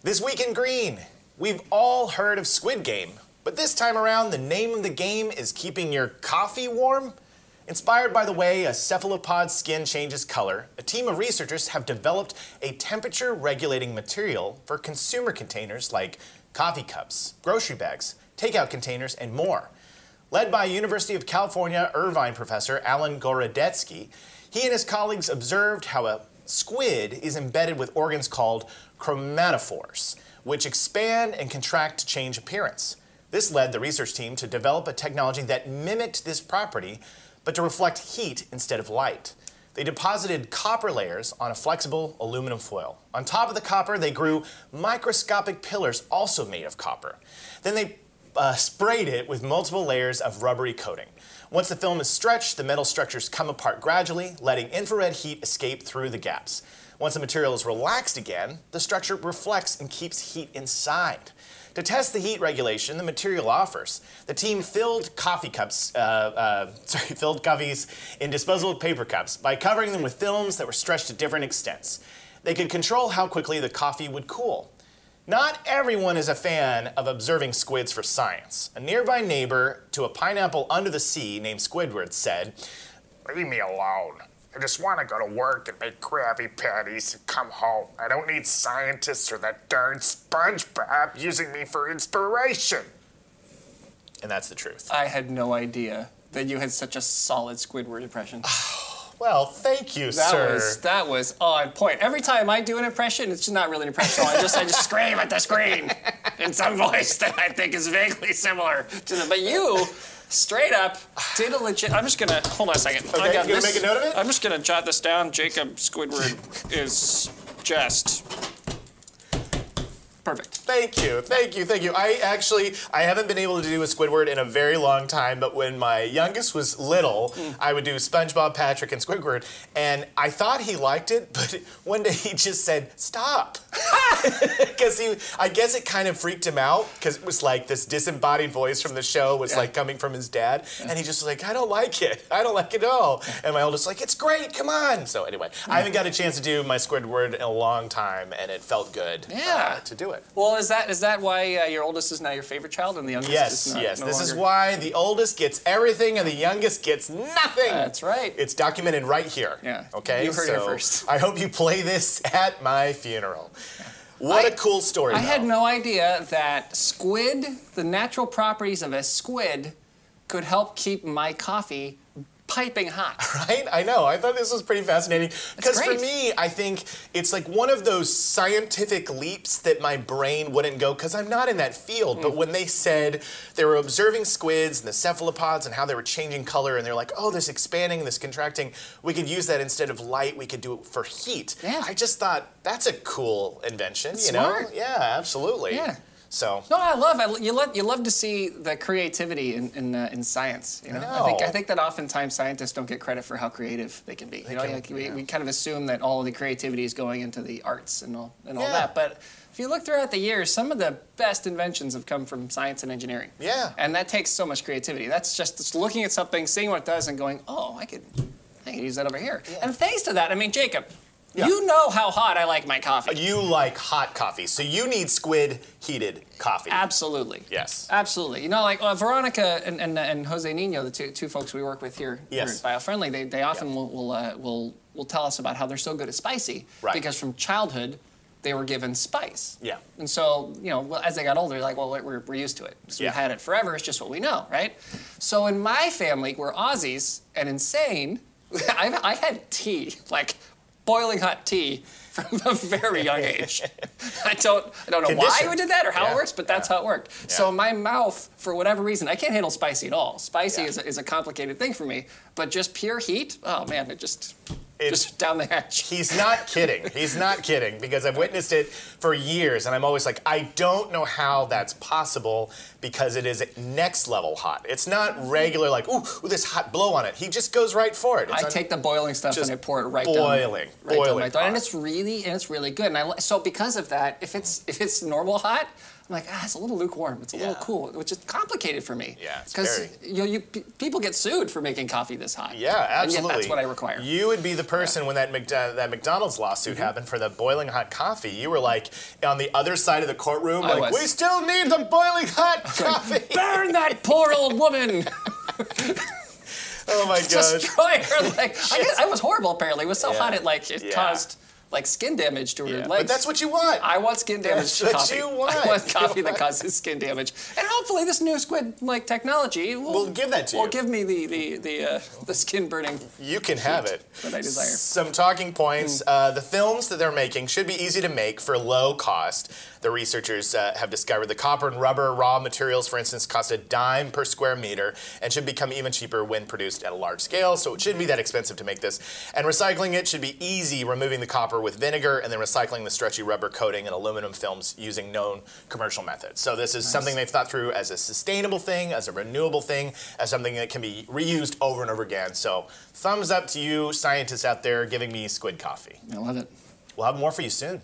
This week in green, we've all heard of Squid Game, but this time around the name of the game is keeping your coffee warm. Inspired by the way a cephalopod's skin changes color, a team of researchers have developed a temperature-regulating material for consumer containers like coffee cups, grocery bags, takeout containers, and more. Led by University of California Irvine professor Alan Gorodetsky, he and his colleagues observed how a squid is embedded with organs called chromatophores, which expand and contract to change appearance. This led the research team to develop a technology that mimicked this property, but to reflect heat instead of light. They deposited copper layers on a flexible aluminum foil. On top of the copper, they grew microscopic pillars also made of copper. Then they sprayed it with multiple layers of rubbery coating. Once the film is stretched, the metal structures come apart gradually, letting infrared heat escape through the gaps. Once the material is relaxed again, the structure reflects and keeps heat inside. To test the heat regulation the material offers, the team filled coffees in disposable paper cups by covering them with films that were stretched to different extents. They could control how quickly the coffee would cool. Not everyone is a fan of observing squids for science. A nearby neighbor to a pineapple under the sea named Squidward said, "Leave me alone. I just want to go to work and make Krabby Patties and come home. I don't need scientists or that darn SpongeBob using me for inspiration." And that's the truth. I had no idea that you had such a solid Squidward impression. Well, thank you, sir. That was on point. Every time I do an impression, it's just not really an impression. I just scream at the screen in some voice that I think is vaguely similar to them. But you, straight up, did a legit. I'm just gonna hold on a second. Okay, you gonna make a note of it? I'm just gonna jot this down. Jacob Squidward is just perfect. Thank you, thank you, thank you. I haven't been able to do a Squidward in a very long time, but when my youngest was little, I would do SpongeBob, Patrick, and Squidward, and I thought he liked it, but one day he just said, "Stop." Because I guess it kind of freaked him out, because it was like this disembodied voice from the show was like coming from his dad, and he just was like, "I don't like it. I don't like it at all." And my oldest was like, "It's great, come on." So anyway, I haven't got a chance to do my Squidward in a long time, and it felt good to do it. Well, is that why your oldest is now your favorite child and the youngest is not? Yes. No This longer? is why the oldest gets everything and the youngest gets nothing. That's right. It's documented right here. Yeah. Okay. You heard it first. I hope you play this at my funeral. What a cool story. I had no idea that squid, the natural properties of a squid, could help keep my coffee piping hot. Right? I know. I thought this was pretty fascinating. Because for great. me, I think it's like one of those scientific leaps that my brain wouldn't go, because I'm not in that field. But when they said they were observing squids and the cephalopods and how they were changing color, and they're like, oh, this expanding, this contracting, we could use that instead of light, we could do it for heat. Yeah. I just thought, that's a cool invention, That's you know? smart. Yeah, absolutely. Yeah. So. No, you love to see the creativity in science. You know, I think that oftentimes scientists don't get credit for how creative they can be. We kind of assume that all of the creativity is going into the arts and all that. But if you look throughout the years, some of the best inventions have come from science and engineering. Yeah. And that takes so much creativity. That's just looking at something, seeing what it does, and going, oh, I could use that over here. Yeah. And thanks to that, I mean, Jacob. Yeah. You know how hot I like my coffee. You like hot coffee, so you need squid heated coffee. Absolutely. Yes. Absolutely. You know, like Veronica and Jose Nino, the two folks we work with here at Biofriendly, they often will tell us about how they're so good at spicy because from childhood they were given spice. Yeah. And so, you know, as they got older, they're like, well, we're used to it. So we've had it forever. It's just what we know, right? So in my family, we're Aussies and insane. I had tea, like boiling hot tea from a very young age. I don't know why we did that or how it works, but that's how it worked. Yeah. So my mouth, for whatever reason, I can't handle spicy at all. Spicy is a complicated thing for me, but just pure heat, oh man, just down the hatch. He's not kidding. He's not kidding, because I've witnessed it for years, and I'm always like, I don't know how that's possible, because it is next level hot. It's not regular, like, ooh, this hot blow on it. He just goes right for it. I take the boiling stuff and I pour it right down my throat, and it's really good. And so because of that, if it's normal hot, I'm like, it's a little lukewarm. It's a little cool, which is complicated for me. Yeah, because people get sued for making coffee this hot. Yeah, absolutely. And yet that's what I require. You would be the person when that McDonald's lawsuit happened for the boiling hot coffee. You were like on the other side of the courtroom, we still need the boiling hot coffee. Like, burn that poor old woman. Oh my gosh. Destroy her leg. I was horrible apparently. It was so hot it caused like skin damage to her legs. But that's what you want. I want skin damage to coffee. That's what you want. I want coffee that causes skin damage. And hopefully this new squid technology will give that to you. Will give me the skin burning. You can have it. That I desire. Some talking points. The films that they're making should be easy to make for low cost. The researchers have discovered the copper and rubber raw materials, for instance, cost a dime per square meter and should become even cheaper when produced at a large scale. So it shouldn't be that expensive to make this. And recycling it should be easy, removing the copper with vinegar and then recycling the stretchy rubber coating and aluminum films using known commercial methods. So this is something they've thought through as a sustainable thing, as a renewable thing, as something that can be reused over and over again. So thumbs up to you scientists out there giving me squid coffee. I love it. We'll have more for you soon.